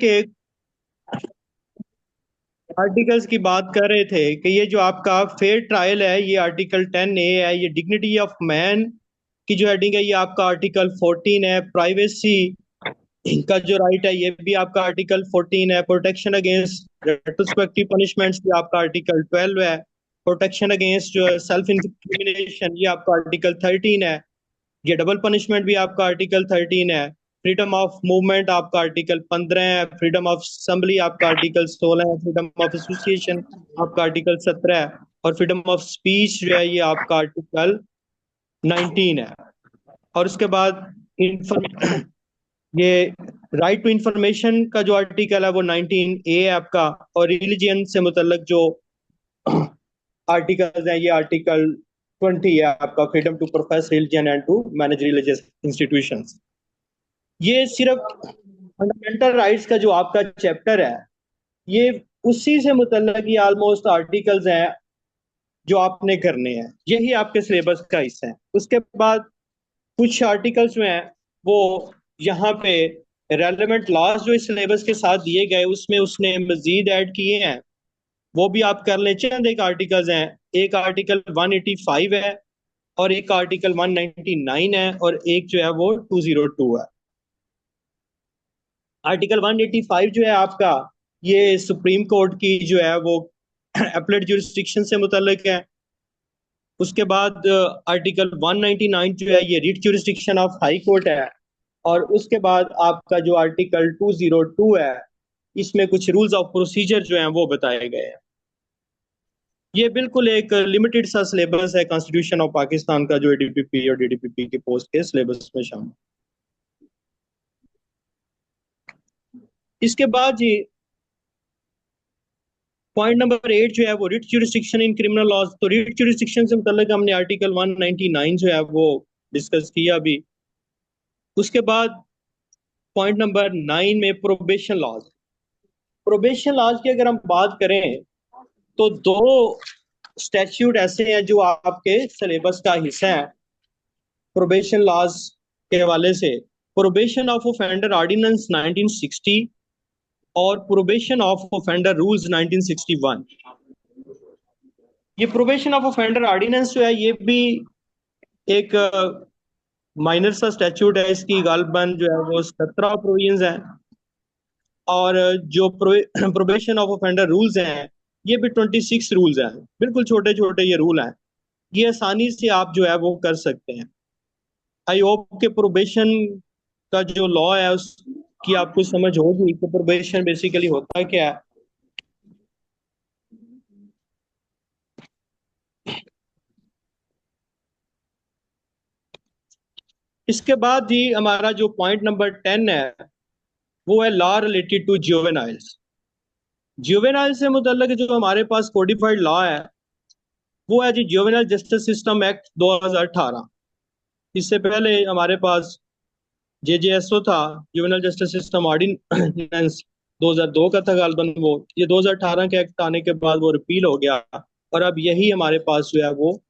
के आर्टिकल्स की बात कर रहे थे कि ये जो आपका फेयर ट्रायल है ये आर्टिकल 10A है, ये डिग्निटी ऑफ मैन की जो हेडिंग है ये आपका आर्टिकल 14 है, प्राइवेसी का जो राइट है ये भी आपका आर्टिकल 14 है, प्रोटेक्शन अगेंस्ट रेट्रोस्पेक्टिव पनिशमेंट्स भी आपका आर्टिकल 12 है, प्रोटेक्शन अगेंस्ट सेल्फ इंक्रिमिनेशन ये आपका आर्टिकल 13 है, ये डबल पनिशमेंट भी आपका आर्टिकल 13 है, फ्रीडम ऑफ मूवमेंट आपका आर्टिकल 15 है, फ्रीडम ऑफ असेंबली आपका आर्टिकल 16 है, फ्रीडम ऑफ एसोसिएशन आपका आर्टिकल 17 है, और फ्रीडम ऑफ स्पीच जो है ये आपका आर्टिकल 19 है। और उसके बाद ये राइट टू इंफॉर्मेशन का जो आर्टिकल है वो 19A है आपका, और रिलीजियन से मुतल्लक जो आर्टिकल्स हैं ये आर्टिकल 20 है आपका, freedom to profess religion and to manage religious institutions. ये सिर्फ फंडामेंटल राइट्स का जो आपका चैप्टर है ये उसी से मुतल्लक ये ऑलमोस्ट आर्टिकल्स हैं जो आपने करने हैं, यही आपके सिलेबस का हिस्सा है। उसके बाद कुछ आर्टिकल्स जो हैं वो यहाँ पे रेलेवेंट लॉज जो इस सिलेबस के साथ दिए गए उसमें उसने मजीद ऐड किए हैं, वो भी आप कर लें। चंद एक आर्टिकल्स हैं, एक आर्टिकल 185 है, और एक आर्टिकल 199 है, और एक जो है वो 202 है। आर्टिकल 185 जो है आपका ये सुप्रीम कोर्ट की जो है वो एपलेट जुरिस्डिक्शन से मुतल्लिक है। उसके बाद आर्टिकल 199 जो है ये writ jurisdiction of high court है। और उसके बाद आपका जो आर्टिकल 202 है इसमें कुछ रूल्स ऑफ प्रोसीजर जो हैं वो बताए गए हैं। ये बिल्कुल एक लिमिटेड सा सिलेबस है कॉन्स्टिट्यूशन ऑफ पाकिस्तान का जो एडीपीपी और डीडीपीपी के पोस्ट के सिलेबस में शामिल। इसके बाद जी पॉइंट नंबर 8 जो है वो writ jurisdiction in criminal laws. तो रिट जुरिस्डिक्शन से मुतल्लिक हमने आर्टिकल 199 जो है वो डिस्कस किया अभी। उसके बाद पॉइंट नंबर 9 में प्रोबेशन लॉज। प्रोबेशन लॉज की अगर हम बात करें तो दो स्टैट्यूट ऐसे हैं जो आपके सिलेबस का हिस्सा है प्रोबेशन लॉज के हवाले से। प्रोबेशन ऑफ ऑफेंडर ऑर्डिनेंस 1960 और प्रोबेशन ऑफ ऑफेंडर रूल्स 1961। ये प्रोबेशन ऑफ ऑफेंडर ऑर्डिनेंस जो है ये भी एक माइनर सा स्टैट्यूट है, इसकी गालबन जो है वो 17 प्रोविजंस हैं, और जो प्रोबेशन ऑफ ऑफेंडर रूल्स हैं ये भी 26 रूल्स हैं, बिल्कुल छोटे छोटे ये रूल हैं, ये आसानी से आप जो है वो कर सकते हैं। आई होप के प्रोबेशन का जो लॉ है उसकी आपको समझ होगी कि प्रोबेशन बेसिकली होता क्या है। इसके बाद ही हमारा जो पॉइंट नंबर 10 है वो है law related to juveniles. Juvenile से मुतल्लिक जो हमारे पास कोडिफाइड लॉ है वो है जी जुवेनाइल जस्टिस सिस्टम एक्ट 2018। इससे पहले हमारे पास जेजेएसओ था, जुवेनाइल जस्टिस सिस्टम ऑर्डिनेंस 2002 का था गालबन वो। ये 2018 के एक्ट आने के बाद वो रिपील हो गया, और अब यही हमारे पास जो है वो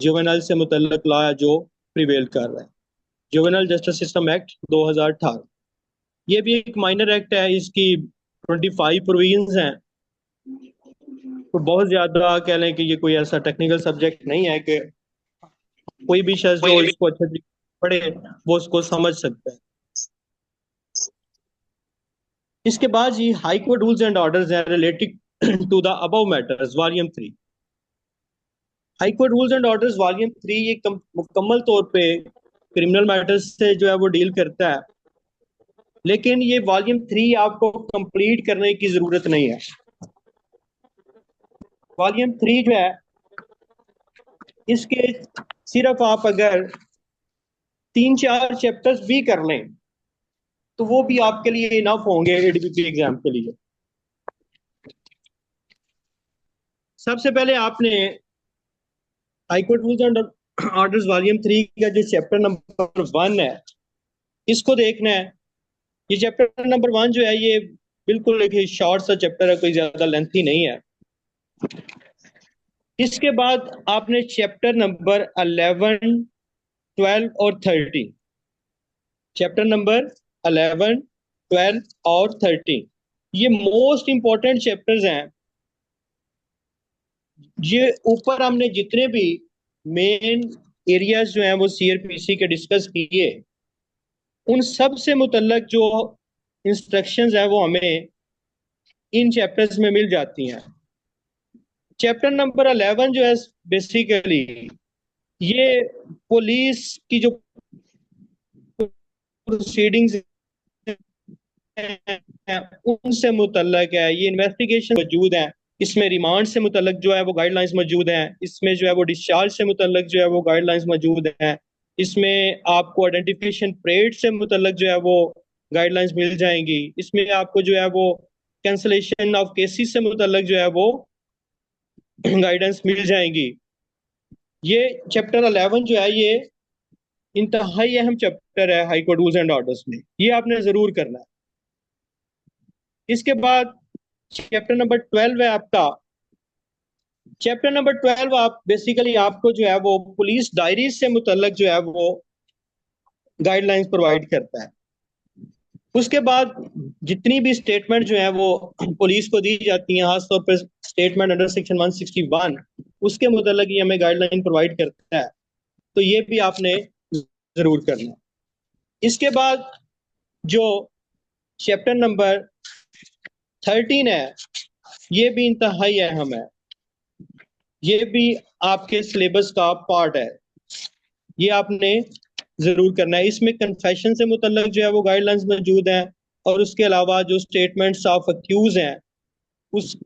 जुवेनाइल से मुतल्लिक लॉ है जो प्रिवेल कर रहा है, जुवेनाइल जस्टिस सिस्टम एक्ट 2018। ये भी एक माइनर एक्ट है, इसकी 25 प्रोविजंस हैं, तो बहुत ज्यादा कह लें कि ये कोई ऐसा टेक्निकल सब्जेक्ट नहीं है कि कोई भी शख्स जो इसको अच्छे तरीके से पढ़े वो उसको समझ सकता है। इसके बाद ही high court rules and orders हैं related to the above matters volume 3। High court rules and orders volume 3 ये मुकम्मल तौर पे क्रिमिनल मैटर्स से जो है वो डील करता है, लेकिन ये वॉल्यूम 3 आपको कंप्लीट करने की जरूरत नहीं है। वॉल्यूम 3 जो है इसके सिर्फ आप अगर 3-4 चैप्टर्स भी कर लें तो वो भी आपके लिए इनफ होंगे एडीपीपी एग्जाम के लिए। सबसे पहले आपने high court rules and orders volume 3 का जो चैप्टर नंबर 1 है इसको देखना है। ये चैप्टर नंबर 1 जो है ये बिल्कुल एक शॉर्ट सा चैप्टर है, कोई ज्यादा लेंथी नहीं है। इसके बाद आपने चैप्टर नंबर 11, 12 और 13, चैप्टर नंबर 11, 12 और 13 ये मोस्ट इंपॉर्टेंट चैप्टर्स हैं। ये ऊपर हमने जितने भी मेन एरियाज जो हैं वो सीआरपीसी के डिस्कस किए, उन सब से मुतल्लक जो इंस्ट्रक्शंस हैं वो हमें इन चैप्टर्स में मिल जाती हैं। चैप्टर नंबर 11 जो है बेसिकली ये पुलिस की जो प्रोसीडिंग्स हैं उनसे मुतल्लक है। ये इन्वेस्टिगेशन मौजूद है, इसमें रिमांड से मुतल्लक जो है वो गाइडलाइंस मौजूद हैं, इसमें जो है वो डिस्चार्ज से मुतल्लक जो है वो गाइडलाइंस मौजूद हैं, इसमें आपको आइडेंटिफिकेशन परेड से मुतल्लक जो है वो गाइडलाइंस मिल जाएंगी, इसमें आपको जो है वो कैंसलेशन ऑफ केसेस से मुतल्लक जो है वो गाइडेंस मिल जाएंगी। ये चैप्टर 11 जो है ये इंतहाई अहम चैप्टर है high court rules and orders में, ये आपने जरूर करना है। इसके बाद चैप्टर नंबर 12 है आपका। चैप्टर नंबर 12 आप बेसिकली आपको जो है वो पुलिस डायरीज से मुतल्लक जो है वो गाइडलाइंस प्रोवाइड करता है। उसके बाद जितनी भी स्टेटमेंट जो है वो पुलिस को दी जाती हैं, खासतौर पर स्टेटमेंट अंडर सेक्शन 161 उसके मुतल्लक ये हमें गाइडलाइन प्रोवाइड करता है, तो ये भी आपने जरूर करना है। इसके बाद जो चैप्टर नंबर 13 है ये भी इंतहाई अहम है, ये भी आपके सिलेबस का पार्ट है, ये आपने जरूर करना है। इसमें कन्फेशन से मुतल्लक जो है वो गाइडलाइंस मौजूद हैं, और उसके अलावा जो स्टेटमेंट्स ऑफ अक्यूज हैं उस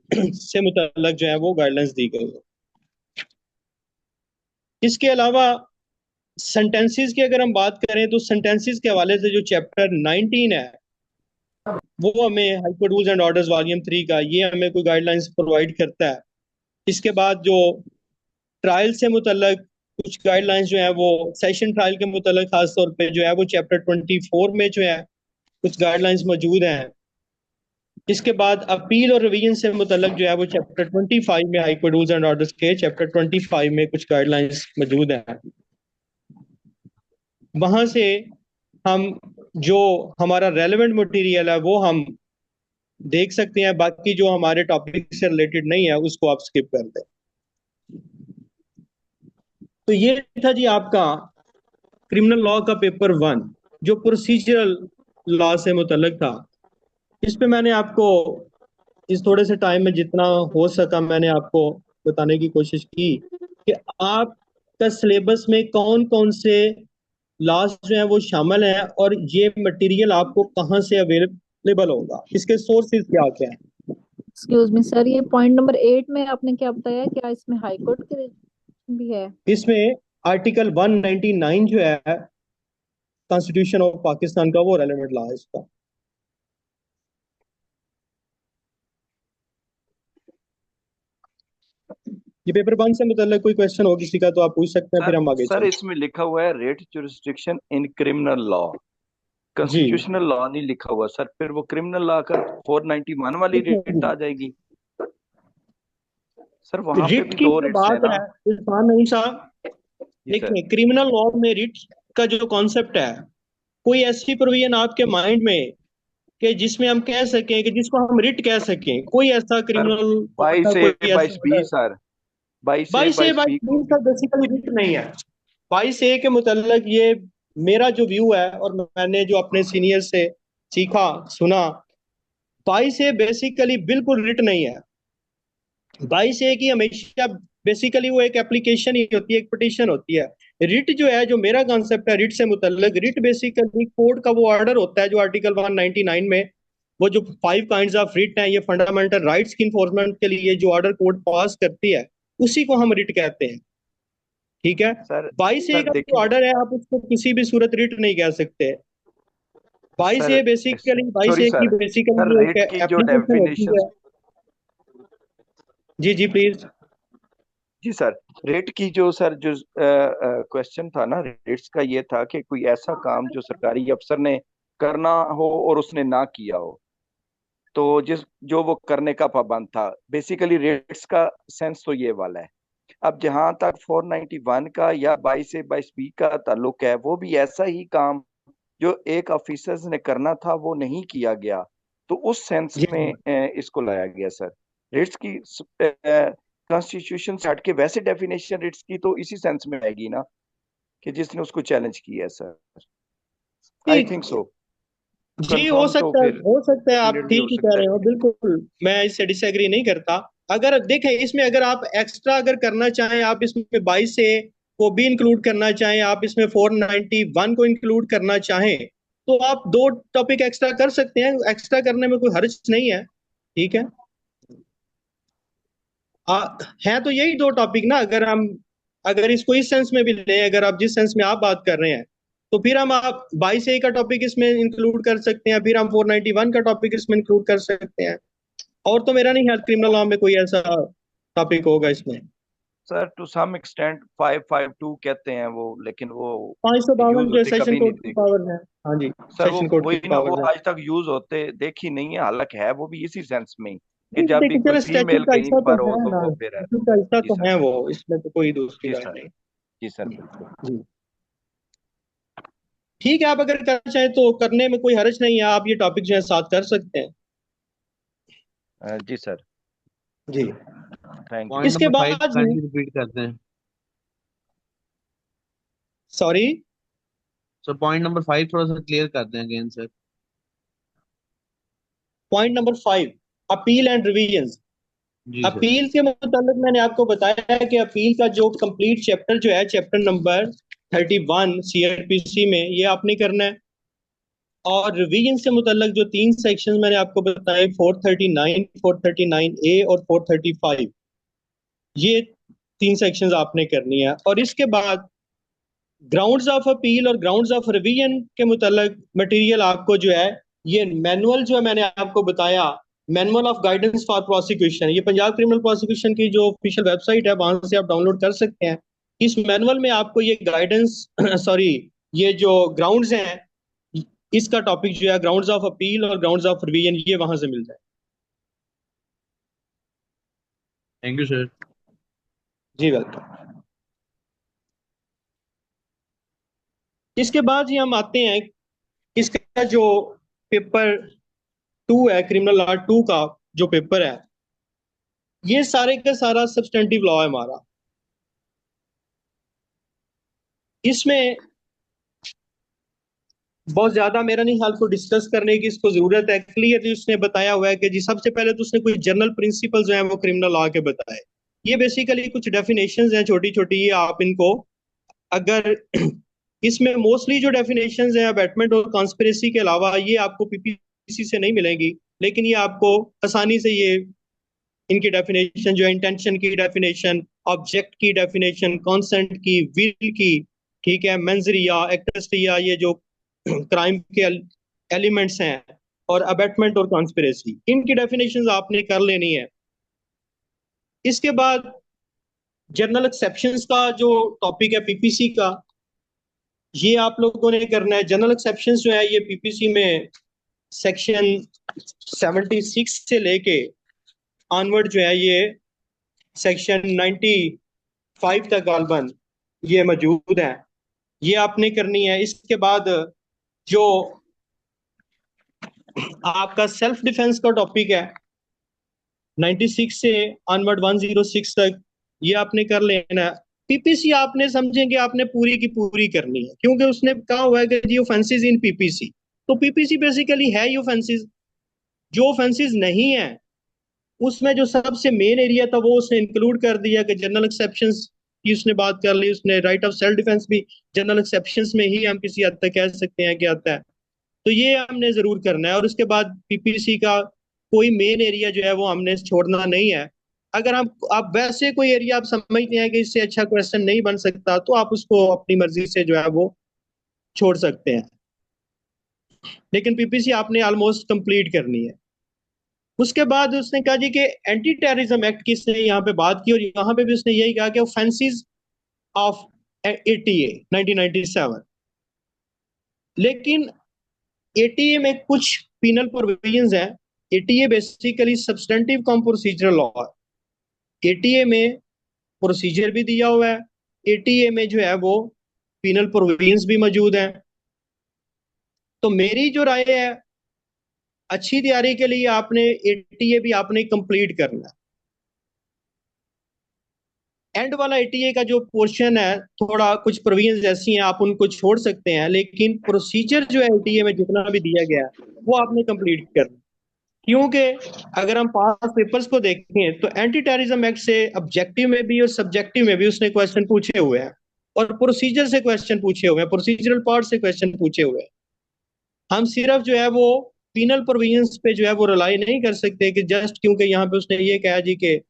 से मुतल्लक जो है वो गाइडलाइंस दी गई है। इसके अलावा सेंटेंसेस की अगर हम बात करें तो सेंटेंसेस के हवाले से जो चैप्टर 19 है वो हमें high court rules and orders volume 3 का ये हमें कोई गाइडलाइंस प्रोवाइड करता है। इसके बाद जो ट्रायल से मुतल्लक कुछ गाइडलाइंस जो है वो सेशन ट्रायल के मुतल्लक खासतौर पे जो है वो चैप्टर 24 में जो है कुछ गाइडलाइंस मौजूद हैं। इसके बाद अपील और रिवीजन से मुतल्लक जो है वो चैप्टर 25 में high court rules and orders के चैप्टर 25 में कुछ गाइडलाइंस मौजूद हैं। वहां से हम जो हमारा रेलेवेंट मटेरियल है वो हम देख सकते हैं, बाकी जो हमारे टॉपिक से रिलेटेड नहीं है उसको आप स्किप कर दें। तो ये था जी आपका क्रिमिनल लॉ का पेपर 1 जो प्रोसीजरल लॉ से मुतल्लक था। इस पे मैंने आपको इस थोड़े से टाइम में जितना हो सका मैंने आपको बताने की कोशिश की कि आपका सिलेबस में कौन कौन से लॉज जो है वो शामिल है और ये मटेरियल आपको कहाँ से अवेलेबल होगा, इसके सोर्सेज क्या क्या है। एक्सक्यूज मी सर, ये पॉइंट नंबर 8 में आपने क्या बताया, क्या इसमें हाई कोर्ट के भी है? इसमें आर्टिकल 199 जो है कॉन्स्टिट्यूशन ऑफ पाकिस्तान का वो रेलेवेंट लॉ है इसका। ये पेपर 1 से मुतल्लिक कोई क्वेश्चन हो किसी का तो आप पूछ सकते हैं, फिर हम आगे सर चलें। इसमें लिखा हुआ है writ jurisdiction in criminal law, जी कॉन्स्टिट्यूशनल लॉ नहीं लिखा हुआ सर, फिर वो क्रिमिनल लॉ का 491 वाली रेट आ जाएगी सर, वहां पे रिट भी की दो जो रेट्स है बात ना? है इरफान नहीं साहब, जी सर। देखिए क्रिमिनल लॉ में रिट का जो कॉन्सेप्ट है, कोई ऐसी प्रोविजन आपके माइंड में कि जिसमें हम कह सकें कि जिसको हम रिट कह सकें, कोई ऐसा सर क्रिमिनल बाईस का ए कोई ऐसा बाईस बी ऑर्डर सर, 22 ए 22 22 बी को का बेसिकली रिट नहीं है। 22 के मुतल्लक ये मेरा जो व्यू है और मैंने जो अपने सीनियर से सीखा सुना, 22 बेसिकली बिल्कुल रिट नहीं है। 22 की हमेशा बेसिकली वो एक एप्लीकेशन ही होती है, एक पिटीशन होती है। रिट जो है, जो मेरा कॉन्सेप्ट है रिट से मुतल्लिक, रिट बेसिकली कोर्ट का वो ऑर्डर होता है जो आर्टिकल 199 में वो जो 5 काइंड्स ऑफ रिट हैं, ये फंडामेंटल राइट्स की इन्फोर्समेंट के लिए जो ऑर्डर कोर्ट पास करती है उसी को हम रिट कहते हैं। ठीक है, सर 22 सर का जो देखिए ऑर्डर है आप उसको किसी भी सूरत रिट नहीं कह सकते। 22 सर, बेसिकली 22 सॉरी की सर, सर बेसिकली एक रेट की जो एप्लीकेशन होती डेफिनेशन, है। जी जी प्लीज। जी सर, रेट की जो सर जो क्वेश्चन था ना रेट्स का, ये था कि कोई ऐसा काम जो सरकारी अफसर ने करना हो और उसने ना किया हो, तो जिस जो वो करने का पाबंद था, बेसिकली रेट्स का सेंस तो ये वाला है। अब जहां तक 491 का या 22 से 22 बी का ताल्लुक है, वो भी ऐसा ही काम जो एक ऑफिसर्स ने करना था वो नहीं किया गया, तो उस सेंस जी में इसको लाया गया सर। रिट्स की कॉन्स्टिट्यूशन से हटके वैसे डेफिनेशन रिट्स की तो इसी सेंस में आएगी ना, कि जिसने उसको चैलेंज किया है सर। आई ठीक। Think so. जी हो कंफर्म तो सकता है, फिर हो सकता है, आप क्लियरली ठीक हो ही कह सकता रहे है हो, कि बिल्कुल मैं इससे डिसएग्री नहीं करता। अगर देखें इसमें, अगर आप एक्स्ट्रा अगर करना चाहें, आप इसमें 22A को भी इंक्लूड करना चाहें, आप इसमें 491 को इंक्लूड करना चाहें, तो आप दो टॉपिक एक्स्ट्रा कर सकते हैं, एक्स्ट्रा करने में कोई हर्ज नहीं है। ठीक है। है तो यही दो टॉपिक ना, अगर इसको इस सेंस में भी लें, अगर आप जिस सेंस में आप बात कर रहे हैं, तो फिर हम आप 22A का टॉपिक इसमें इंक्लूड कर सकते हैं, फिर हम 491 का टॉपिक इसमें इंक्लूड कर सकते हैं। और तो मेरा नहीं ख्याल क्रिमिनल लॉ में कोई ऐसा टॉपिक होगा इसमें। सर टू सम एक्सटेंट 552 कहते हैं वो, लेकिन वो 552 यूज जो होते सेशन कभी नहीं कोड की देखे पावर है। हाँ जी। सर। वो सेशन कोड की वही ना, वो पावर है। आज तक यूज होते देखी नहीं है, हालांकि है वो भी इसी सेंस में ही, कि नहीं, जब भी देखिए कोई चलो, स्टैट्यूट फीमेल का कहीं हिस्सा तो पर हो है तो ना, वो फिर है। स्टैट्यूट का हिस्सा जी तो सर। है वो, इसमें तो कोई दूसरी जी राय सर। नहीं। जी सर बिल्कुल। जी। ठीक है, आप अगर करना चाहें तो करने में कोई हर्ज नहीं है, आप ये टॉपिक जो है साथ कर सकते हैं। जी सर। जी। Thank you. पॉइंट इसके नंबर 5 बाद काइंडली रिपीट करते हैं। सॉरी, सर पॉइंट नंबर 5 थोड़ा सा क्लियर करते हैं again sir. Point number 5, appeal and revision. जी सर। अपील के मुताबिक मैंने आपको बताया है कि अपील का जो कंप्लीट चैप्टर जो है, चैप्टर नंबर 31 CRPC में, ये आपने करना है। और रिवीजन से मुतल्लक जो 3 सेक्शन मैंने आपको बताए, 439, 439A और 435, ये 3 सेक्शंस आपने करनी है। और इसके बाद ग्राउंड्स ऑफ अपील और ग्राउंड्स ऑफ रिवीजन के मुतल्लक मटेरियल आपको जो है, ये मैनुअल जो है मैंने आपको बताया, manual of guidance for prosecution, ये पंजाब क्रिमिनल प्रोसिक्यूशन की जो ऑफिशियल वेबसाइट है, वहां से आप डाउनलोड कर सकते हैं। इस मैनुअल में आपको ये गाइडेंस सॉरी, ये जो ग्राउंड्स हैं, इसका टॉपिक जो है ग्राउंड्स ऑफ अपील और ग्राउंड्स ऑफ रिवीजन, ये वहां से मिल जाए। Thank you sir. जी वेलकम। इसके बाद ही हम आते हैं, इसका जो पेपर 2 है, क्रिमिनल लॉ 2 का जो पेपर है, ये सारे का सारा सब्सटेंटिव लॉ है हमारा। इसमें बहुत ज्यादा मेरा नहीं हाल को डिस्कस करने की इसको जरूरत है। क्लियरली उसने बताया हुआ है कि जी सबसे पहले तो उसने कुछ जनरल प्रिंसिपल जो है वो क्रिमिनल लॉ के बताए। ये बेसिकली कुछ डेफिनेशंस हैं छोटी छोटी, ये आप इनको अगर इसमें मोस्टली जो डेफिनेशंस हैं अबैटमेंट और कॉन्स्पिरेसी के अलावा, ये आपको पीपीसी से नहीं मिलेंगी, लेकिन ये आपको आसानी से ये इनकी डेफिनेशन जो है, इंटेंशन की डेफिनेशन, ऑब्जेक्ट की डेफिनेशन, कॉन्सेंट की, विल की, ठीक है, मेंजरिया, एक्टस्टिया, ये जो क्राइम के एलिमेंट्स हैं, और अबैटमेंट और कॉन्स्पिरेसी, इनकी डेफिनेशंस आपने कर लेनी है। इसके बाद जनरल एक्सेप्शंस का जो टॉपिक है पीपीसी का, ये आप लोगों ने करना है। जनरल एक्सेप्शंस जो है ये पीपीसी में सेक्शन 76 से लेके ऑनवर्ड जो है, ये सेक्शन 95 तक गालबन ये मौजूद है, ये आपने करनी है। इसके बाद जो आपका सेल्फ डिफेंस का टॉपिक है 96 से ऑनवर्ड 106 तक, ये आपने कर लेना है। पीपीसी आपने समझेंगे आपने पूरी की पूरी करनी है, क्योंकि उसने कहा हुआ है कि जी ऑफेंसेस इन पीपीसी, तो पीपीसी बेसिकली है ही ऑफेंसेस। जो ऑफेंसेस नहीं है उसमें जो सबसे मेन एरिया था वो उसने इंक्लूड कर दिया, कि जनरल एक्सेप्शंस की उसने बात कर ली। उसने राइट ऑफ सेल्फ डिफेंस भी जनरल एक्सेप्शंस में ही हम किसी हद तक कह सकते हैं कि आता है, तो ये हमने जरूर करना है। और उसके बाद पीपीसी का कोई मेन एरिया जो है वो हमने छोड़ना नहीं है। अगर हम आप वैसे कोई एरिया आप समझते हैं कि इससे अच्छा क्वेश्चन नहीं बन सकता, तो आप उसको अपनी मर्जी से जो है वो छोड़ सकते हैं, लेकिन पीपीसी आपने ऑलमोस्ट कंप्लीट करनी है। उसके बाद उसने कहा जी कि एंटी टेररिज्म एक्ट की इसने यहाँ पे बात की, और यहाँ पे भी उसने यही कहा कि ऑफेंसेस ऑफ एटीए 1997, लेकिन एटीए में कुछ पीनल प्रोविजंस हैं। एटीए बेसिकली सब्सटेंटिव कम प्रोसीजरल लॉ है। एटीए में प्रोसीजर भी दिया हुआ है, एटीए में जो है वो पीनल प्रोविजंस भी मौजूद हैं। तो मेरी जो राय है, अच्छी तैयारी के लिए आपने एटीए भी आपने कंप्लीट करना है। एंड वाला एटीए का जो पोर्शन है, थोड़ा कुछ प्रोविजंस ऐसी हैं आप उनको छोड़ सकते हैं, लेकिन प्रोसीजर जो है एटीए में जितना भी दिया गया है वो आपने कंप्लीट करना। क्योंकि अगर हम पास पेपर्स को देखें तो एंटी टेररिज्म एक्ट से ऑब्जेक्टिव में भी और सब्जेक्टिव में भी उसने क्वेश्चन पूछे हुए हैं, और प्रोसीजर से क्वेश्चन पूछे हुए हैं, प्रोसीजरल पार्ट से क्वेश्चन पूछे हुए हैं। हम सिर्फ जो है वो पीनल प्रोविजंस पे जो है वो रिलाई नहीं कर सकते कि जस्ट क्योंकि यहाँ पे उसने ये कहा जी कि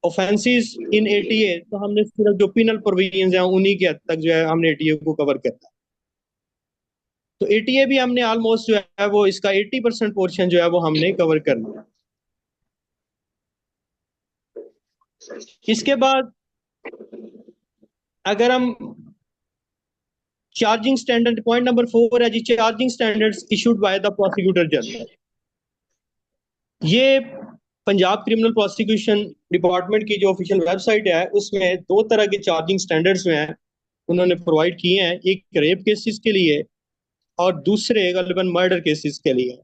ऑफेंसेस इन एटीए, तो हमने सिर्फ जो पीनल प्रोविजंस हैं उन्हीं के हद तक जो है हमने एटीए को कवर करना है। तो एटीए भी हमने ऑलमोस्ट जो है वो इसका 80% पोर्शन जो है वो हमने कवर करना है। इसके बाद अगर हम चार्जिंग स्टैंडर्ड, पॉइंट नंबर 4 है जी, charging standards issued by the prosecutor general. ये पंजाब क्रिमिनल प्रोसिक्यूशन डिपार्टमेंट की जो ऑफिशियल वेबसाइट है उसमें दो तरह के चार्जिंग स्टैंडर्ड्स जो हैं उन्होंने प्रोवाइड किए हैं, एक रेप केसेस के लिए और दूसरे गलबन मर्डर केसेस के लिए।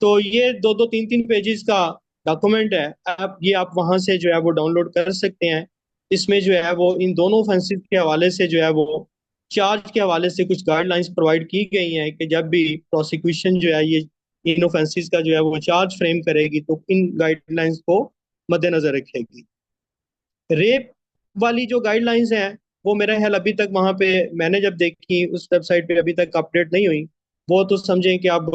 तो ये दो दो तीन तीन पेजेस का डॉक्यूमेंट है, आप वहां से जो है वो डाउनलोड कर सकते हैं। इसमें जो है वो इन दोनों ऑफेंसेस के हवाले से जो है वो चार्ज के हवाले से कुछ गाइडलाइंस प्रोवाइड की गई हैं कि जब भी प्रोसिक्यूशन जो है ये इन ऑफेंसेस का जो है वो चार्ज फ्रेम करेगी तो इन गाइडलाइंस को मद्देनजर रखेगी। रेप वाली जो गाइडलाइंस हैं वो मेरा ख्याल अभी तक वहां पे मैंने जब देखी उस वेबसाइट पे अभी तक अपडेट नहीं हुई। वो तो समझें कि अब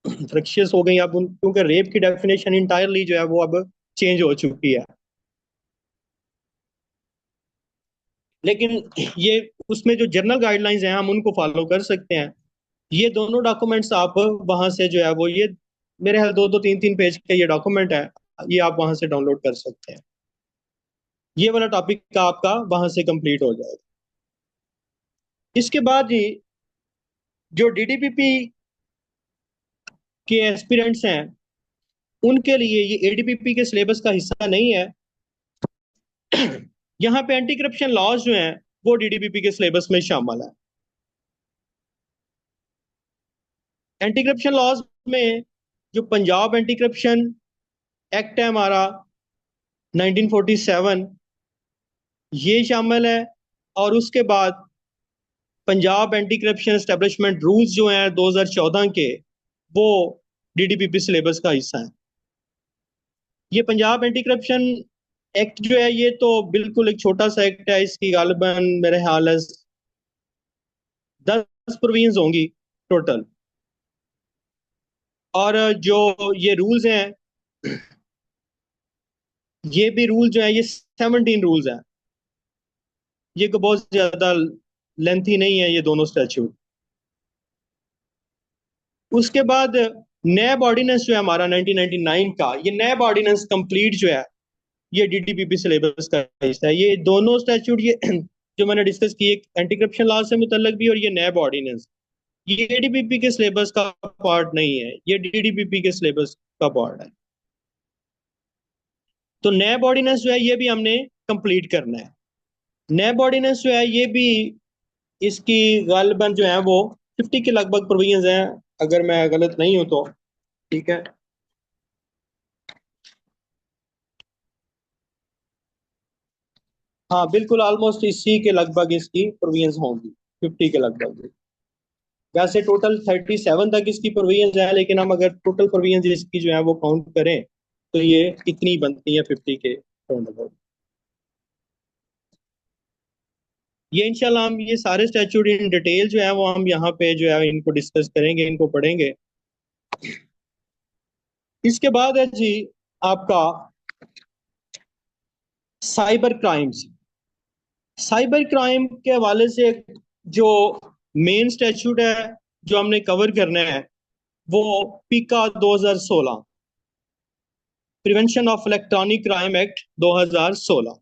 फ्रिक्शियस हो गई अब क्योंकि रेप की डेफिनेशन इंटायरली जो है वो अब चेंज हो चुकी है। लेकिन ये उसमें जो जनरल गाइडलाइंस हैं हम उनको फॉलो कर सकते हैं। ये दोनों डॉक्यूमेंट्स आप वहां से जो है वो ये मेरे ख्याल दो दो तीन तीन पेज का ये डॉक्यूमेंट है, ये आप वहां से डाउनलोड कर सकते हैं। ये वाला टॉपिक का आपका वहां से कंप्लीट हो जाएगा। इसके बाद ही जो डीडीपीपी के एस्पिरेंट्स हैं उनके लिए ये एडीपीपी के सिलेबस का हिस्सा नहीं है। यहाँ पे एंटी करप्शन लॉज जो हैं वो डीडीपीपी के सिलेबस में शामिल है। एंटी करप्शन लॉज में जो पंजाब एंटी करप्शन एक्ट है हमारा 1947 ये शामिल है, और उसके बाद Punjab anti corruption establishment rules जो हैं 2014 के वो डीडीपीपी सिलेबस का हिस्सा है। ये पंजाब एंटी करप्शन एक्ट जो है ये तो बिल्कुल एक छोटा सा एक्ट है, इसकी गालिबन मेरे ख्याल 10 प्रोविजंस होंगी टोटल, और जो ये रूल्स हैं ये भी रूल जो है ये 17 रूल्स हैं। ये को बहुत ज्यादा लेंथी नहीं है ये दोनों स्टैट्यूट। उसके बाद नैब ऑर्डिनेंस जो है हमारा 1999 का, ये नैब ऑर्डिनेंस कंप्लीट जो है ये डीडीपीपी सिलेबस का हिस्सा है। ये दोनों स्टैट्यूट ये जो मैंने डिस्कस की, एक एंटी करप्शन लॉ से मुतल्लिक भी और ये नैब ऑर्डिनेंस, ये डीडीपीपी के सिलेबस का पार्ट नहीं है, ये डीडीपीपी के सिलेबस का पार्ट है। तो नैब ऑर्डिनेंस जो है ये भी हमने कंप्लीट करना है। नैब ऑर्डिनेंस जो है ये भी इसकी गालिबन जो है वो 50 के लगभग प्रोविजंस हैं, अगर मैं गलत नहीं हूं तो। ठीक है, हाँ बिल्कुल ऑलमोस्ट इसी के लगभग इसकी प्रोविजंस होंगी, 50 के लगभग। वैसे टोटल 37 तक इसकी प्रोविजंस है, लेकिन हम अगर टोटल प्रोविजंस इसकी जो है वो काउंट करें तो ये कितनी बनती है 50 के राउंड। ये इंशाल्लाह हम ये सारे स्टैट्यूट इन डिटेल जो है वो हम यहाँ पे जो है इनको डिस्कस करेंगे, इनको पढ़ेंगे। इसके बाद है जी आपका साइबर क्राइम्स। साइबर क्राइम के हवाले से जो मेन स्टैट्यूट है जो हमने कवर करना है वो पीका 2016, prevention of electronic crime act 2016।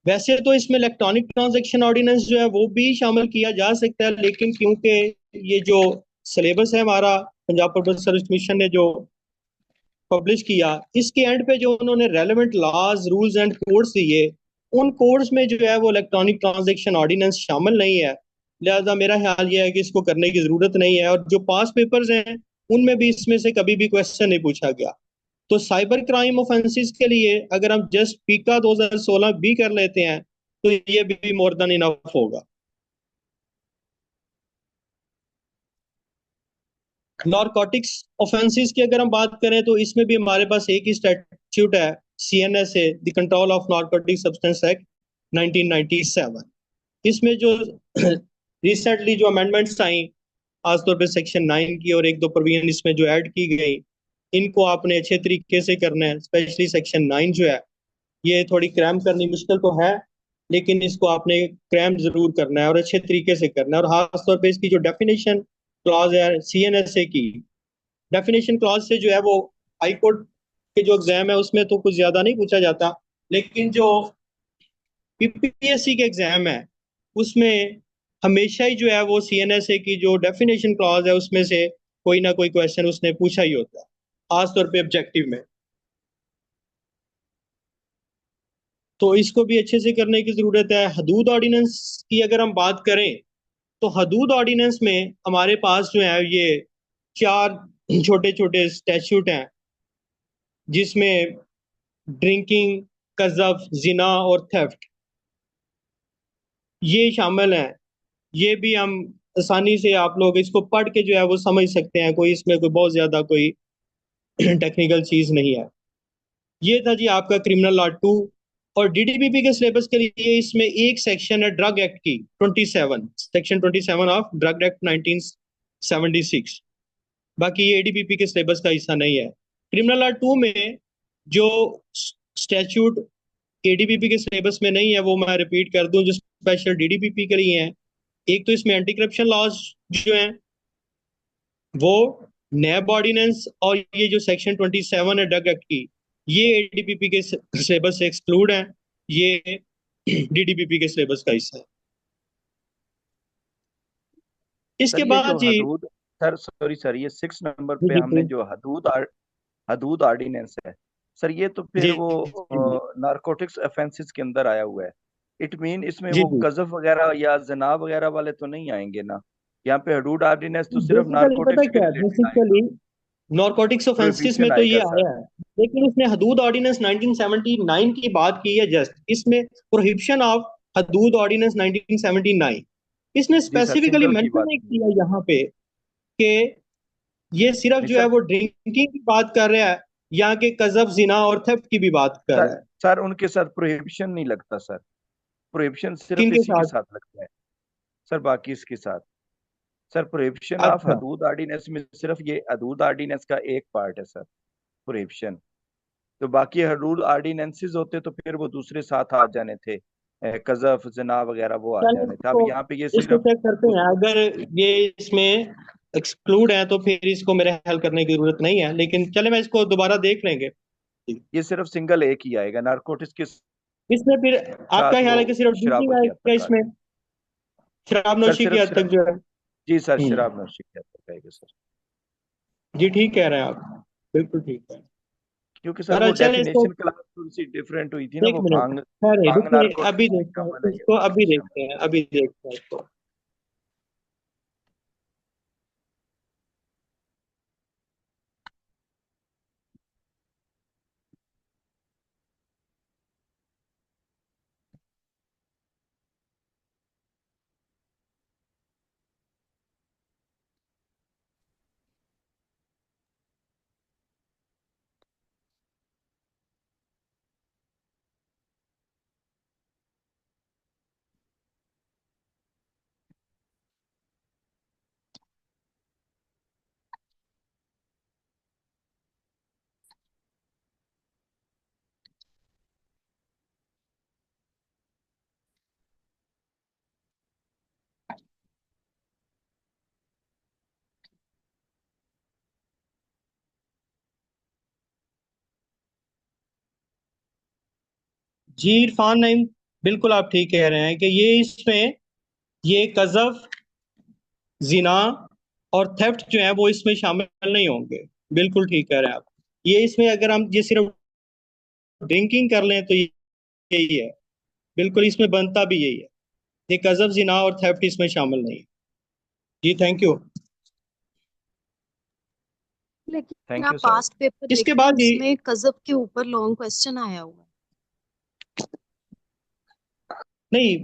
वैसे तो इसमें इलेक्ट्रॉनिक ट्रांजैक्शन ऑर्डिनेंस जो है वो भी शामिल किया जा सकता है, लेकिन क्योंकि ये जो सिलेबस है हमारा पंजाब पब्लिक सर्विस कमीशन ने जो पब्लिश किया, इसके एंड पे जो उन्होंने relevant laws rules and codes दिए, उन कोड्स में जो है वो इलेक्ट्रॉनिक ट्रांजैक्शन ऑर्डिनेंस शामिल नहीं है। लिहाजा मेरा ख्याल ये है कि इसको करने की जरूरत नहीं है। और जो पास पेपर्स हैं उनमें भी इसमें से कभी भी क्वेश्चन नहीं पूछा गया। तो साइबर क्राइम ऑफेंसेस के लिए अगर हम जस्ट पीका 2016 भी कर लेते हैं तो ये भी मोर देन इनफ होगा। नॉरकोटिक्स ऑफेंसेस की अगर हम बात करें तो इसमें भी हमारे पास एक ही स्टैट्यूट है, CNSA, the control of narcotic substance act 1997। इसमें जो रिसेंटली जो अमेंडमेंट्स आई, खासतौर पे सेक्शन 9 की और एक दो प्रोविजन इसमें जो ऐड की गई, इनको आपने अच्छे तरीके से करना है। स्पेशली सेक्शन 9 जो है ये थोड़ी क्रैम करनी मुश्किल तो है, लेकिन इसको आपने क्रैम जरूर करना है और अच्छे तरीके से करना है। और खासतौर पे इसकी जो डेफिनेशन क्लॉज है CNSA की, डेफिनेशन क्लॉज से जो है वो हाई कोर्ट के जो एग्जाम है उसमें तो कुछ ज्यादा नहीं पूछा जाता, लेकिन जो PPSC के एग्जाम है उसमें हमेशा ही जो है वो CNSA की जो डेफिनेशन क्लॉज है उसमें से कोई ना कोई क्वेश्चन उसने पूछा ही होता है, खासतौर पे ऑब्जेक्टिव में। तो इसको भी अच्छे से करने की जरूरत है। हदूद ऑर्डिनेंस की अगर हम बात करें तो हदूद ऑर्डिनेंस में हमारे पास जो है ये 4 छोटे छोटे स्टैट्यूट हैं, जिसमें ड्रिंकिंग, कज़फ, जिना और थेफ्ट ये शामिल हैं। ये भी हम आसानी से आप लोग इसको पढ़ के जो है वो समझ सकते हैं, कोई इसमें कोई बहुत ज्यादा कोई टेक्निकल चीज नहीं है। ये था जी आपका क्रिमिनल लॉ 2। और DDPP के सिलेबस के लिए इसमें एक सेक्शन है ड्रग एक्ट की 27, सेक्शन 27 ऑफ ड्रग एक्ट 1976। बाकी ये ADPP के सिलेबस का हिस्सा नहीं है। क्रिमिनल लॉ 2 में जो स्टैट्यूट ADPP के सिलेबस में नहीं है वो मैं रिपीट कर दूं, जो स्पेशल DDPP के लिए हैं। एक तो इसमें एंटी करप्शन लॉज जो हैं वो, नैब ऑर्डिनेंस, और ये जो सेक्शन 27 है ड्रग एक्ट की, ये ADPP के सिलेबस से एक्सक्लूड है, ये DDPP के सिलेबस का हिस्सा है। इसके सर ये बाद जो जी हदूद, सर सॉरी सर, ये 6 नंबर जी पे जी हमने जो हदूद ऑर्डिनेंस है सर, ये तो जी फिर वो जी नारकोटिक्स ऑफेंसेस के अंदर आया हुआ है। इट मीन इसमें जी वो जी कज़फ वगैरह या जनाब वगैरह वाले तो नहीं आएंगे ना? यहाँ पे हदूद ऑर्डिनेंस तो सिर्फ बेसिकली पता नारकोटिक्स के क्या है, रिलेटेड आएगा, बेसिकली नॉरकोटिक्स ऑफेंसेस में प्रोहिबिशन तो ये आएगा सर। आया है, लेकिन उसने हदूद ऑर्डिनेंस 1979 की बात की है जस्ट, इसमें प्रोहिबिशन ऑफ हदूद ऑर्डिनेंस 1979 इसने जी सर, स्पेसिफिकली सिंगल की मेंशन बात नहीं की है। किया यहाँ पे कि ये सिर्फ नहीं जो है सर, वो ड्रिंकिंग की बात कर रहा है, यहाँ के कजफ, जिना और थेफ्ट की भी बात कर सर रहा है। सर उनके साथ प्रोहिबिशन नहीं लगता सर, प्रोहिबिशन सिर्फ किन के इसी के साथ? साथ लगता है सर, बाकी इसके साथ। सर प्रोहिबिशन ऑफ अच्छा, हदूद ऑर्डिनेंस में सिर्फ ये हदूद ऑर्डिनेंस का एक पार्ट है सर, प्रोहिबिशन। तो बाकी हदूद ऑर्डिनेंसेस होते तो फिर वो दूसरे साथ आ जाने थे, कजफ जना वगैरह वो आ चलो जाने थे। अब इसको यहाँ पे ये इसको सिर्फ चेक करते उस, हैं। अगर ये इसमें एक्सक्लूड है तो फिर इसको मेरे हल करने की जरूरत नहीं है, लेकिन चले मैं इसको दोबारा देख लेंगे। ये सिर्फ सिंगल एक ही आएगा, नारकोटिक्स के इसमें फिर आपका साथ वो ख्याल है कि सिर्फ ड्रिंकिंग शराब की हद आएगा तक आ इसमें, जाए। शराब सर नोशी की सिर्फ हद तक शराब, जो है? जी सर हम्म, शराब नोशी की हद तक आएगा सर, जी ठीक कह रहे हैं आप, बिल्कुल ठीक है। क्योंकि सर वो पर चले इसको डेफिनेशन क्लास थोड़ी सी डिफरेंट हुई थी ना, एक वो मिनट, भांग, अरे भांग रुकिए, अभी नारकोटिक्स में देखते हैं कमल है, ये इसको, उसमें अभी नहीं शामिल। देखते हैं, अभी देखते हैं इसको। जी इरफान नईम, बिल्कुल आप ठीक कह रहे हैं कि ये इसमें ये कजफ, जिना और थेफ्ट जो है वो इसमें शामिल नहीं होंगे। बिल्कुल ठीक कह रहे हैं आप। ये इसमें अगर हम ये सिर्फ ड्रिंकिंग कर लें तो यही है, बिल्कुल इसमें बनता भी यही है। ये कज़फ, जिना और थेफ्ट इसमें शामिल नहीं है। जी थैंक यू। लेकिन थैंक आप यू सर। पास्ट पेपर इसके देखें, बाद ये उसमें कज़फ के ऊपर लॉन्ग क्वेश्चन आया हुआ है। नहीं,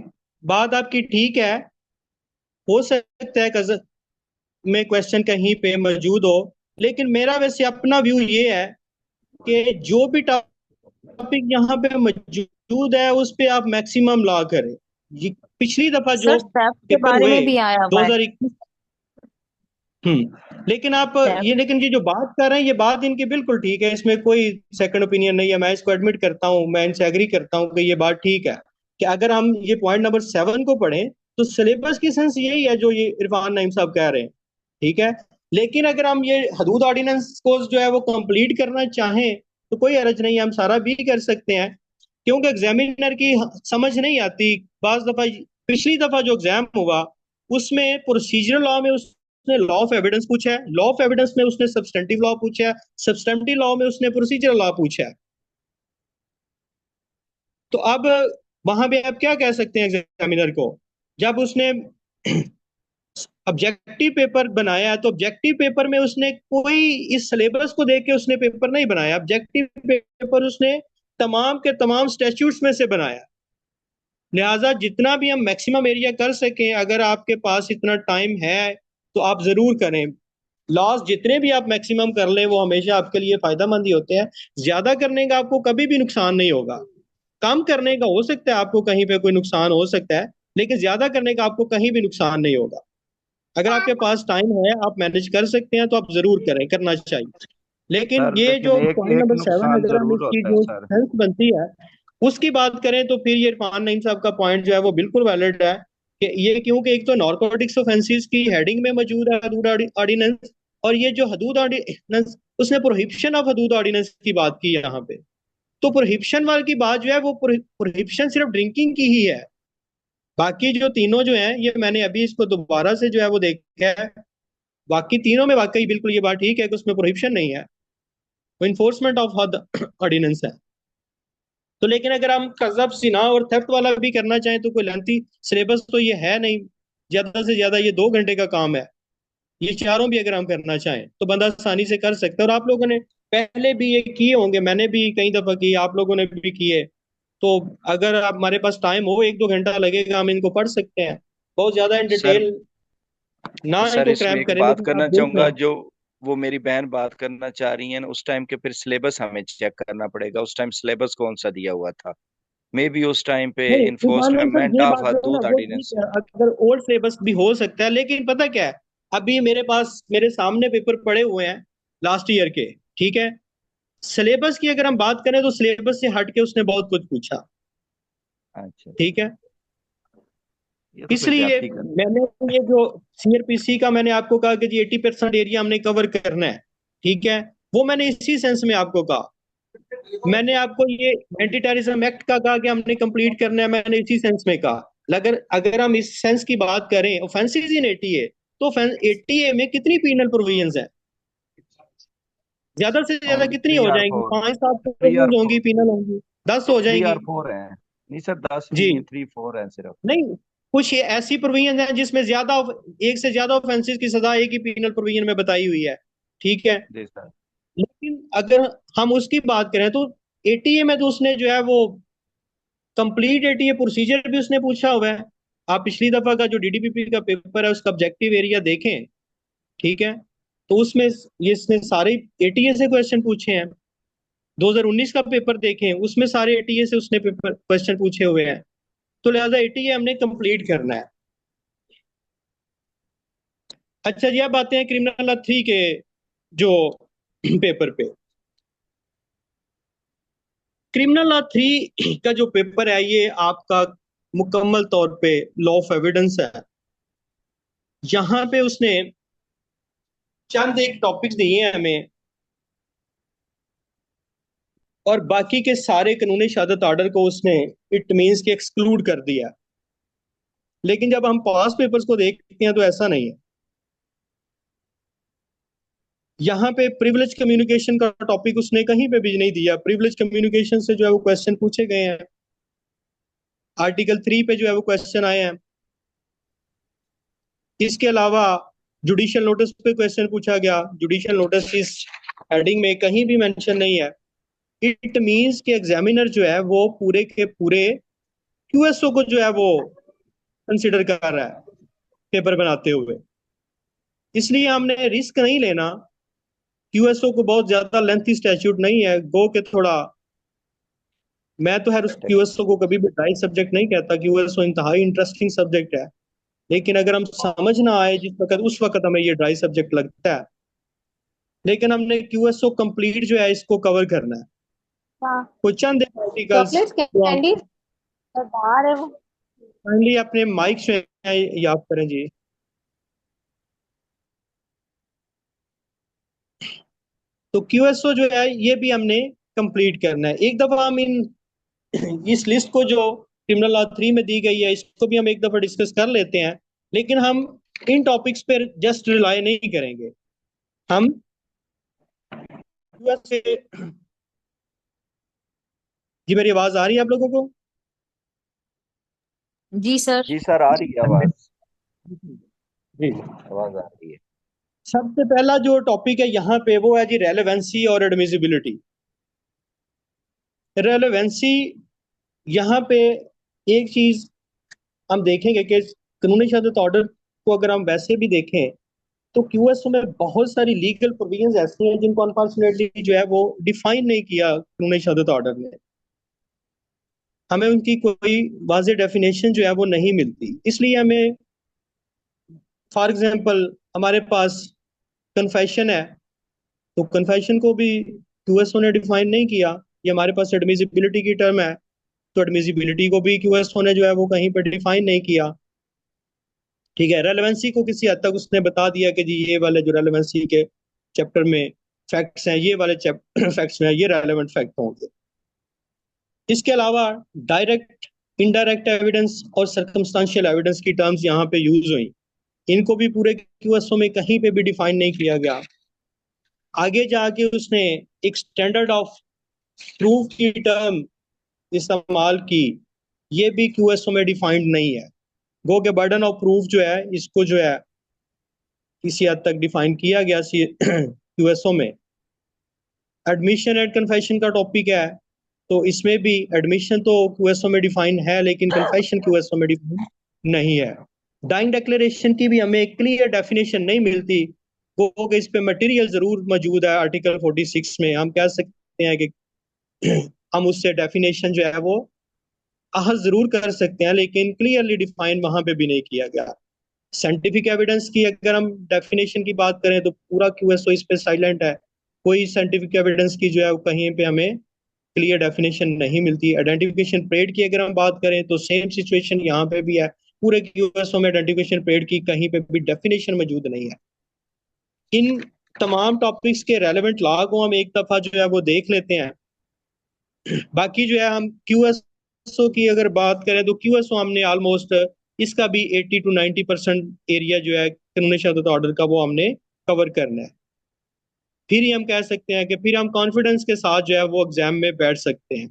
बात आपकी ठीक है, हो सकता है कज़फ में क्वेश्चन कहीं पे मौजूद हो, लेकिन मेरा वैसे अपना व्यू ये है कि जो भी टॉपिक यहाँ पे मौजूद है उस पे आप मैक्सिमम ला करें। ये पिछली दफा जो सर थेफ्ट के पेपर बारे हुए में भी आया हुआ है। 2021, लेकिन आप लेकिन ये जो बात कर रहे हैं ये बात इनकी बिल्कुल ठीक है, इसमें कोई सेकंड ओपिनियन नहीं है, मैं इसको एडमिट करता हूँ, मैं इनसे एग्री करता हूँ कि ये बात ठीक है कि अगर हम ये पॉइंट नंबर 7 को पढ़ें तो सिलेबस की सेंस यही है जो ये इरफान नईम साहब कह रहे हैं, ठीक है। लेकिन अगर हम ये हदूद ऑर्डिनेंस को जो है वो कंप्लीट करना चाहें तो कोई हर्ज नहीं है, हम सारा भी कर सकते हैं, क्योंकि एग्जामिनर की समझ नहीं आती बाज दफा। पिछली दफा जो एग्जाम हुआ उसमें प्रोसीजरल लॉ में उसने लॉ ऑफ एविडेंस पूछा है, लॉ ऑफ एविडेंस में उसने सब्सटेंटिव लॉ पूछा है, सब्सटेंटिव लॉ में उसने प्रोसीजरल लॉ पूछा है। तो अब वहां पे आप क्या कह सकते हैं एग्जामिनर को, जब उसने ऑब्जेक्टिव पेपर बनाया तो ऑब्जेक्टिव पेपर में उसने कोई इस सिलेबस को देख के उसने पेपर नहीं बनाया, ऑब्जेक्टिव पेपर उसने तमाम के तमाम स्टैट्यूट्स में से बनाया। लिहाजा जितना भी हम मैक्सिमम एरिया कर सकें, अगर आपके पास इतना टाइम है तो आप जरूर करें। लॉस जितने भी आप मैक्सिमम कर लें वो हमेशा आपके लिए फायदेमंद ही होते हैं। ज्यादा करने का आपको कभी भी नुकसान नहीं होगा, कम करने का हो सकता है आपको कहीं पे कोई नुकसान हो सकता है, लेकिन ज्यादा करने का आपको कहीं भी नुकसान नहीं होगा। अगर आपके पास टाइम है, आप मैनेज कर सकते हैं तो आप जरूर करें, करना चाहिए। लेकिन सर ये लेकिन जो एक पॉइंट एक नंबर 7, नुकसान अगर हम जरूर इसकी होता है जो सर। सेंस बनती है उसकी बात करें तो फिर ये इरफान नईम साहब का पॉइंट जो है वो बिल्कुल वैलिड है कि ये, क्योंकि एक तो नारकोटिक्स ऑफेंसेस की हेडिंग में मौजूद है हदूद ऑर्डिनेंस, और ये जो हदूद ऑर्डिनेंस उसने प्रोहिबिशन ऑफ हदूद ऑर्डिनेंस की बात की है यहाँ पे। तो प्रोहिबिशन वाली की बात जो है वो प्रोहिबिशन सिर्फ ड्रिंकिंग की ही है, बाकी जो तीनों जो है ये मैंने अभी इसको दोबारा से जो है वो देखा है, बाकी तीनों में वाकई बिल्कुल ये बात ठीक है कि उसमें प्रोहिबिशन नहीं है, वो इन्फोर्समेंट ऑफ हद ऑर्डिनेंस है। तो लेकिन अगर हम कज़फ, सिना और थेफ्ट वाला भी करना चाहें तो कोई लेंथी सिलेबस तो ये है नहीं, ज्यादा से ज्यादा ये 2 घंटे का काम है। ये चारों भी अगर हम करना चाहें तो बंदा आसानी से कर सकता है, और आप लोगों ने पहले भी ये किए होंगे, मैंने भी कई दफा किए, आप लोगों ने भी किए। तो अगर हमारे पास टाइम हो 1-2 घंटा लगेगा, हम इनको पढ़ सकते हैं, बहुत ज्यादा इन सर डिटेल ना सर इनको इसमें क्रैम एक करें, बात लेकिन आप करना देख चाहूंगा, लें। जो वो मेरी बहन बात करना चाह रही है उस टाइम के फिर सिलेबस हमें चेक करना पड़ेगा, उस टाइम सिलेबस कौन सा दिया हुआ था। मे बी उस टाइम पे नहीं इरफान भाई साहब, इन्फोर्समेंट ये ऑफ बात जो है ना हदूद वो ठीक ऑर्डिनेंस। है, अगर ओल्ड सिलेबस भी हो सकता है, लेकिन पता क्या है, अभी मेरे पास मेरे सामने पेपर पड़े हुए हैं लास्ट ईयर के, ठीक है। सिलेबस की अगर हम बात करें तो सिलेबस से हट के उसने बहुत कुछ पूछा, अच्छा, ठीक है। ये तो फिर इसलिए ज्यादती कर। मैंने ये जो सीआरपीसी का मैंने आपको कहा कि जी 80% एरिया हमने कवर करना है, ठीक है, वो मैंने इसी सेंस में आपको कहा। मैंने आपको ये एंटी टेररिज्म एक्ट का कहा कि हमने कंप्लीट करना है, मैंने इसी सेंस में कहा। अगर अगर हम इस सेंस की बात करें ऑफेंसेस इन एटीए, तो एटीए में कितनी पीनल प्रोविजंस है, ज्यादा से ज्यादा ओनली कितनी थ्री हो आर जाएंगी, फोर 5-7 थ्री आर प्रोविजंस होंगी, फोर पीनल होंगी, 10 हो थ्री जाएंगी। आर फोर है। नहीं सर 10 जी नहीं है, 3-4 है सिर्फ। नहीं, कुछ ये ऐसी प्रोविजन है जिसमें ज्यादा एक से ज्यादा ऑफेंसेस की सजा एक ही पीनल प्रोविजन में बताई हुई है, ठीक है। जी सर। लेकिन अगर हम उसकी बात करें तो एटीए में तो उसने जो है वो कंप्लीट एटीए प्रोसीजर भी उसने पूछा हुआ है। आप पिछली दफा का जो डीडीपीपी का पेपर है उसका ऑब्जेक्टिव एरिया देखें, ठीक है, तो उसमें ये इसने सारे एटीए से क्वेश्चन पूछे हैं। 2019 का पेपर देखें, उसमें सारे एटीए से उसने पेपर क्वेश्चन पूछे हुए हैं। तो लिहाजा एटीए हमने कंप्लीट करना है। अच्छा जी, अब आते हैं क्रिमिनल लॉ 3 के जो पेपर पे। क्रिमिनल लॉ 3 का जो पेपर है ये आपका मुकम्मल तौर पे लॉ ऑफ एविडेंस है। यहाँ पे उसने चंद एक टॉपिक्स दिए हैं हमें, और बाकी के सारे कानूनी शहादत ऑर्डर को उसने इट मीन्स के एक्सक्लूड कर दिया। लेकिन जब हम पास पेपर्स को देखते हैं तो ऐसा नहीं है। यहाँ पे प्रिविलेज कम्युनिकेशन का टॉपिक उसने कहीं पे भी नहीं दिया। प्रिविलेज कम्युनिकेशन से जो है वो क्वेश्चन पूछे गए हैं, आर्टिकल 3 पे जो है वो क्वेश्चन आए हैं, इसके अलावा जुडिशियल नोटिस पे क्वेश्चन पूछा गया, जुडिशियल नोटिस इस हेडिंग में कहीं भी मेंशन नहीं है। इट मींस कि एग्जामिनर जो है वो पूरे के पूरे क्यूएसओ को जो है वो कंसिडर कर रहा है पेपर बनाते हुए, इसलिए हमने रिस्क नहीं लेना। क्यूएसओ को बहुत ज्यादा लेंथी स्टैट्यूट नहीं है, गो के थोड़ा, मैं तो हर उस क्यूएसओ को कभी भी ड्राई सब्जेक्ट नहीं कहता, क्यूएसओ इंतहाई इंटरेस्टिंग सब्जेक्ट है, लेकिन अगर हम समझ ना आए जिस वक्त, उस वक्त हमें ये ड्राई सब्जेक्ट लगता है। लेकिन हमने क्यूएसओ कंप्लीट जो है इसको कवर करना है। हाँ, कुछ चंद आर्टिकल्स चॉकलेट्स कैंडी बाहर है वो। फाइनली अपने माइक जो है याद करें जी। तो क्यूएसओ जो है ये भी हमने कंप्लीट करना है। एक दफा हम इस लिस्ट को जो क्रिमिनल लॉ 3 में दी गई है इसको भी हम एक दफा डिस्कस कर लेते हैं, लेकिन हम इन टॉपिक्स पर जस्ट रिलाई नहीं करेंगे। हम यूएस जी, मेरी आवाज आ रही है आप लोगों को? जी सर। जी सर, आ रही है आवाज, जी, आवाज आ रही है। सबसे पहला जो टॉपिक है यहाँ पे वो है जी रेलेवेंसी और एडमिसिबिलिटी। रेलेवेंसी, यहाँ पे एक चीज हम देखेंगे कि कानूनी शहादत ऑर्डर को अगर हम वैसे भी देखें तो क्यूएसओ में बहुत सारी लीगल प्रोविजंस ऐसी हैं जिनको अनफॉर्चुनेटली जो है वो डिफाइन नहीं किया कानूनी शहादत ऑर्डर ने, हमें उनकी कोई वाज़ेह डेफिनेशन जो है वो नहीं मिलती। इसलिए हमें, फॉर एग्जांपल, हमारे पास कन्फेशन है, तो कन्फेशन को भी क्यूएसओ ने डिफाइन नहीं किया। ये हमारे पास एडमिसिबिलिटी की टर्म है, तो एडमिसिबिलिटी को भी क्यूएसओ ने जो है वो कहीं पर डिफाइन नहीं किया। ठीक है, रेलेवेंसी को किसी हद तक उसने बता दिया कि जी ये वाले जो रेलेवेंसी के चैप्टर में फैक्ट्स हैं, ये वाले फैक्ट्स में ये रेलेवेंट फैक्ट होंगे। इसके अलावा डायरेक्ट, इनडायरेक्ट एविडेंस और सर्कमस्टांशियल एविडेंस की टर्म्स यहाँ पे यूज हुई, इनको भी पूरे क्यूएसओ में कहीं पे भी डिफाइन नहीं किया गया। आगे जाके उसने एक स्टैंडर्ड ऑफ प्रूफ की टर्म इस्तेमाल की, ये भी क्यूएसओ में डिफाइंड नहीं है। गो के बर्डन ऑफ प्रूफ जो है इसको जो है किसी हद तक डिफाइन किया गया क्यूएसओ में। एडमिशन एंड कन्फेशन का टॉपिक है, तो इसमें भी एडमिशन तो क्यूएसओ में डिफाइन है लेकिन कन्फेशन क्यूएसओ में डिफाइन नहीं है। डाइंग डिक्लेरेशन की भी हमें क्लियर डेफिनेशन नहीं मिलती, वो इस पे मटेरियल जरूर मौजूद है आर्टिकल 46 में, हम कह सकते हैं कि हम उससे डेफिनेशन जो है वो अहज जरूर कर सकते हैं, लेकिन क्लियरली डिफाइन वहां पे भी नहीं किया गया। साइंटिफिक एविडेंस की अगर हम डेफिनेशन की बात करें तो पूरा क्यूएसओ इस पे साइलेंट है, कोई साइंटिफिक एविडेंस की जो है कहीं पे हमें क्लियर डेफिनेशन नहीं मिलती। आइडेंटिफिकेशन परेड की अगर हम बात करें तो सेम सिचुएशन यहाँ पे भी है, पूरे क्यूएसओ में आइडेंटिफिकेशन परेड की कहीं पे भी डेफिनेशन मौजूद नहीं है। इन तमाम टॉपिक्स के रेलेवेंट लॉ को हम एक दफा जो है वो देख लेते हैं। बाकी जो है हम क्यूएसओ की अगर बात करें तो क्यूएसओ हमने ऑलमोस्ट इसका भी 80 to 90% एरिया जो है कानूनी शहादत ऑर्डर का वो हमने कवर करना है। फिर ही हम कह सकते हैं कि फिर हम कॉन्फिडेंस के साथ जो है वो एग्जाम में बैठ सकते हैं।